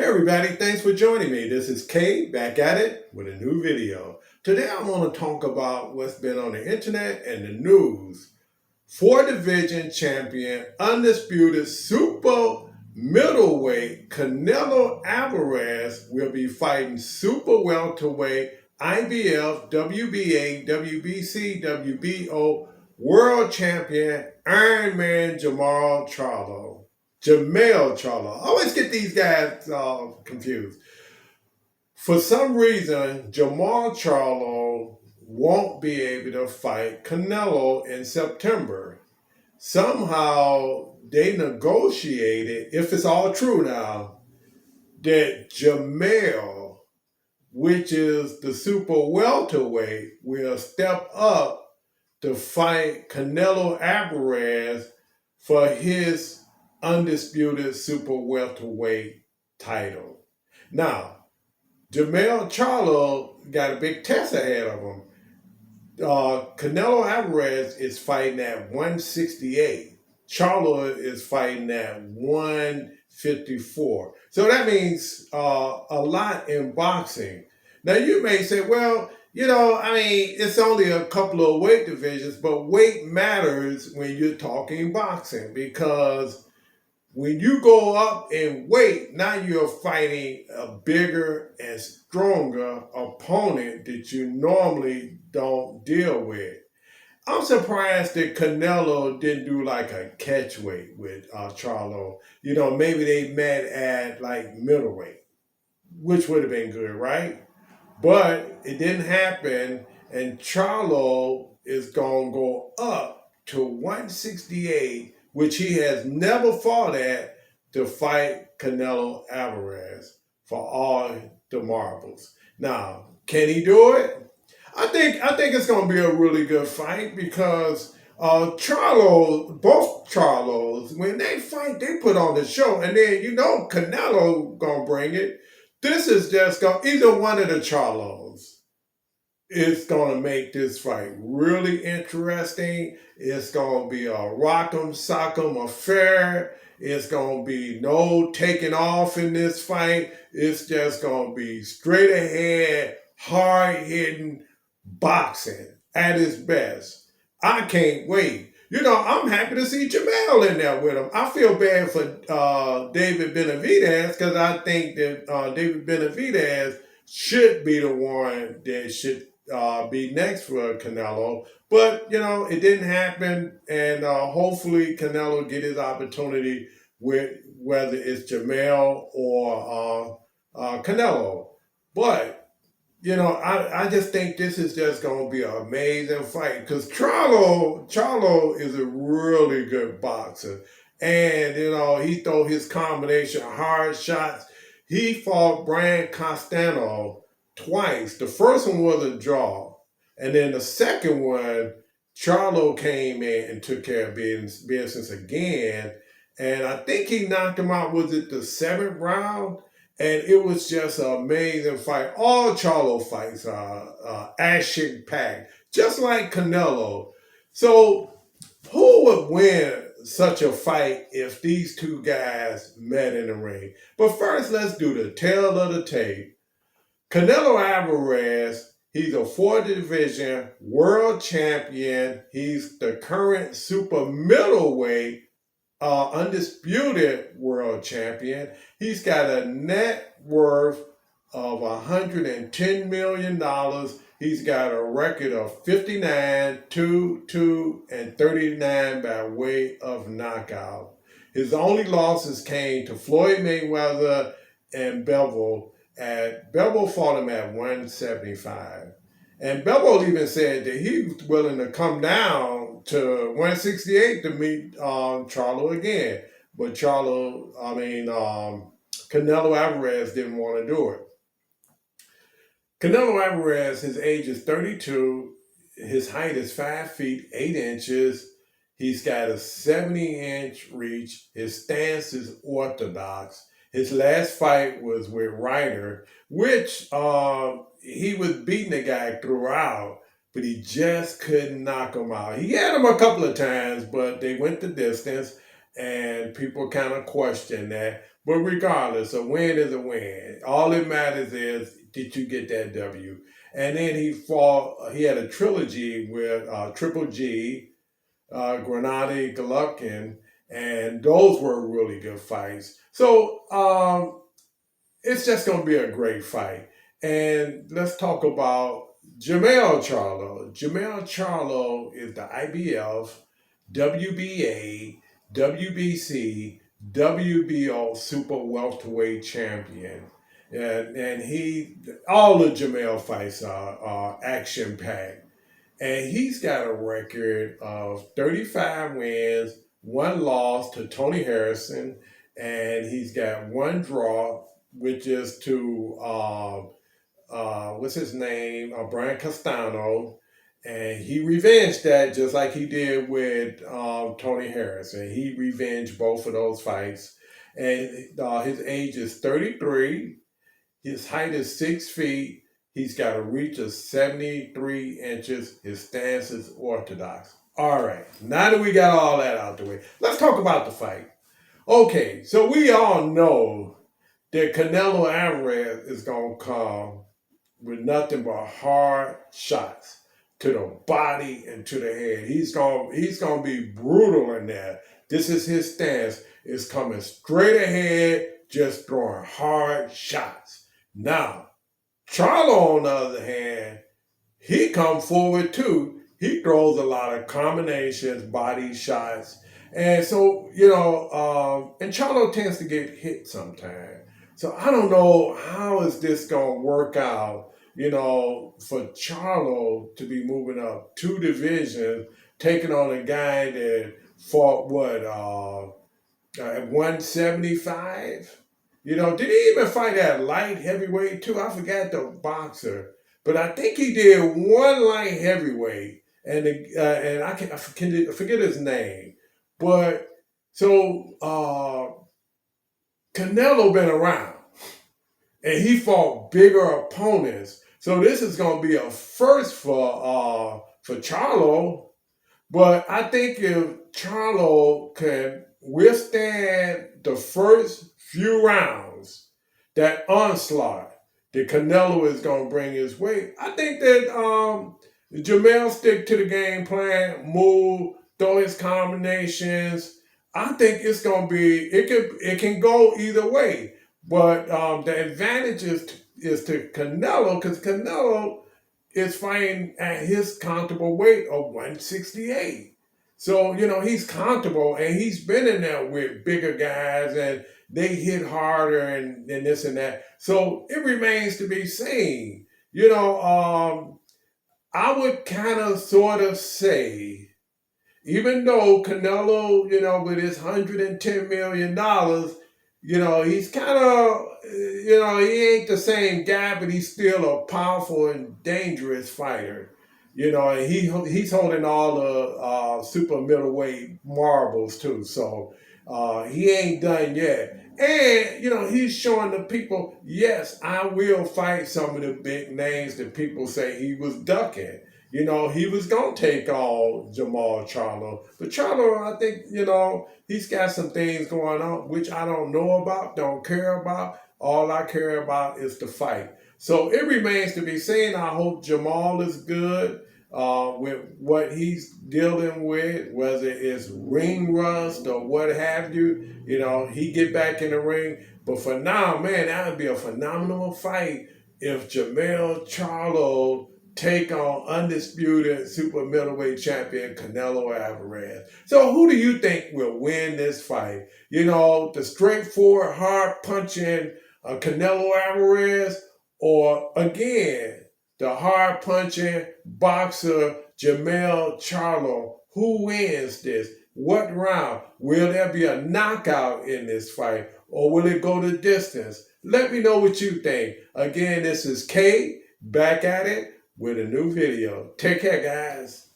Hey everybody, thanks for joining me. This is Kay back at it with a new video. Today I want to talk about what's been on the internet and the news. Four division champion, undisputed super middleweight Canelo Alvarez will be fighting super welterweight IBF, WBA, WBC, WBO world champion Ironman Jermall Charlo. Jermall Charlo. I always get these guys confused. For some reason, Jermall Charlo won't be able to fight Canelo in September. Somehow they negotiated, if it's all true now, that Jermel, which is the super welterweight, will step up to fight Canelo Alvarez for his undisputed super welterweight title. Now, Jermall Charlo got a big test ahead of him. Canelo Alvarez is fighting at 168. Charlo is fighting at 154. So that means a lot in boxing. Now you may say, well, it's only a couple of weight divisions, but weight matters when you're talking boxing because when you go up in weight, now you're fighting a bigger and stronger opponent that you normally don't deal with. I'm surprised that Canelo didn't do like a catch weight with Charlo. Maybe they met at like middleweight, which would have been good, right? But it didn't happen, and Charlo is going to go up to 168, which he has never fought at, to fight Canelo Alvarez for all the marbles. Now, can he do it? I think it's going to be a really good fight because both Charlos, when they fight, they put on the show, and then Canelo gonna bring it. This is just either one of the Charlos is going to make this fight really interesting. It's going to be a rock'em sock'em affair. It's going to be no taking off in this fight. It's just going to be straight ahead, hard hitting boxing at its best. I can't wait. I'm happy to see Jermel in there with him. I feel bad for David Benavidez because I think that David Benavidez should be the one that should be next for Canelo. But, it didn't happen, and hopefully Canelo get his opportunity with whether it's Jermel or Canelo. But I just think this is just going to be an amazing fight because Charlo is a really good boxer. And, he throw his combination of hard shots. He fought Brian Castano twice. The first one was a draw. And then the second one, Charlo came in and took care of business again. And I think he knocked him out, was it the seventh round? And it was just an amazing fight. All Charlo fights are action-packed, just like Canelo. So who would win such a fight if these two guys met in the ring? But first, let's do the tail of the tape. Canelo Alvarez, he's a fourth division world champion. He's the current super middleweight undisputed world champion. He's got a net worth of $110 million. He's got a record of 59, 2, and 39 by way of knockout. His only losses came to Floyd Mayweather and Bevell. Bevell fought him at 175. And Bevell even said that he was willing to come down to 168 to meet Charlo again. But Canelo Alvarez didn't want to do it. Canelo Alvarez, his age is 32. His height is 5 feet, 8 inches. He's got a 70-inch reach. His stance is orthodox. His last fight was with Ryder, which he was beating the guy throughout, but he just couldn't knock him out. He had him a couple of times, but they went the distance, and people kind of questioned that. But regardless, a win is a win. All that matters is did you get that W? And then he fought. He had a trilogy with Triple G, Grenady Golovkin, and those were really good fights. So it's just going to be a great fight. And let's talk about Jermall Charlo. Jermall Charlo is the IBF, WBA, WBC, WBO super welterweight champion. And all the Jermell fights are action packed. And he's got a record of 35 wins, one loss to Tony Harrison, and he's got one draw, which is to what's his name, Brian Castano, and he revenged that just like he did with Tony Harrison. He revenged both of those fights, and his age is 33. His height is 6 feet. He's got a reach of 73 inches. His stance is orthodox. All right, now that we got all that out the way, let's talk about the fight. Okay, so we all know that Canelo Alvarez is going to come with nothing but hard shots to the body and to the head. He's going to be brutal in there. This is his stance. It's coming straight ahead, just throwing hard shots. Now, Charlo, on the other hand, he come forward too. He throws a lot of combinations, body shots. And so, and Charlo tends to get hit sometimes. So I don't know how is this going to work out, for Charlo to be moving up 2 divisions, taking on a guy that fought, at 175? Did he even fight at light heavyweight too? I forgot the boxer, but I think he did one light heavyweight, and I forget his name. But so Canelo been around, and he fought bigger opponents. So this is going to be a first for Charlo. But I think if Charlo can withstand the first few rounds, that onslaught that Canelo is going to bring his way, I think that Jermel stick to the game plan, move, throw his combinations. I think it's going to be, it can go either way. But the advantage is to Canelo, because Canelo is fighting at his comfortable weight of 168. So, he's comfortable, and he's been in there with bigger guys, and they hit harder and this and that. So it remains to be seen. I would kind of sort of say, even though Canelo, with his $110 million, he's kind of, he ain't the same guy, but he's still a powerful and dangerous fighter. And he's holding all the super middleweight marbles too. So he ain't done yet. And, he's showing the people, yes, I will fight some of the big names that people say he was ducking. He was going to take on Jermall Charlo. But Charlo, I think, he's got some things going on, which I don't know about, don't care about. All I care about is the fight. So it remains to be seen. I hope Jermall is good with what he's dealing with, whether it's ring rust or what have you. He get back in the ring. But for now, man, that would be a phenomenal fight if Jermall Charlo take on undisputed super middleweight champion Canelo Alvarez. So who do you think will win this fight? The straightforward, hard-punching Canelo Alvarez, or again, the hard-punching boxer Jermall Charlo? Who wins this? What round? Will there be a knockout in this fight, or will it go the distance? Let me know what you think. Again, this is Kay, back at it with a new video. Take care, guys.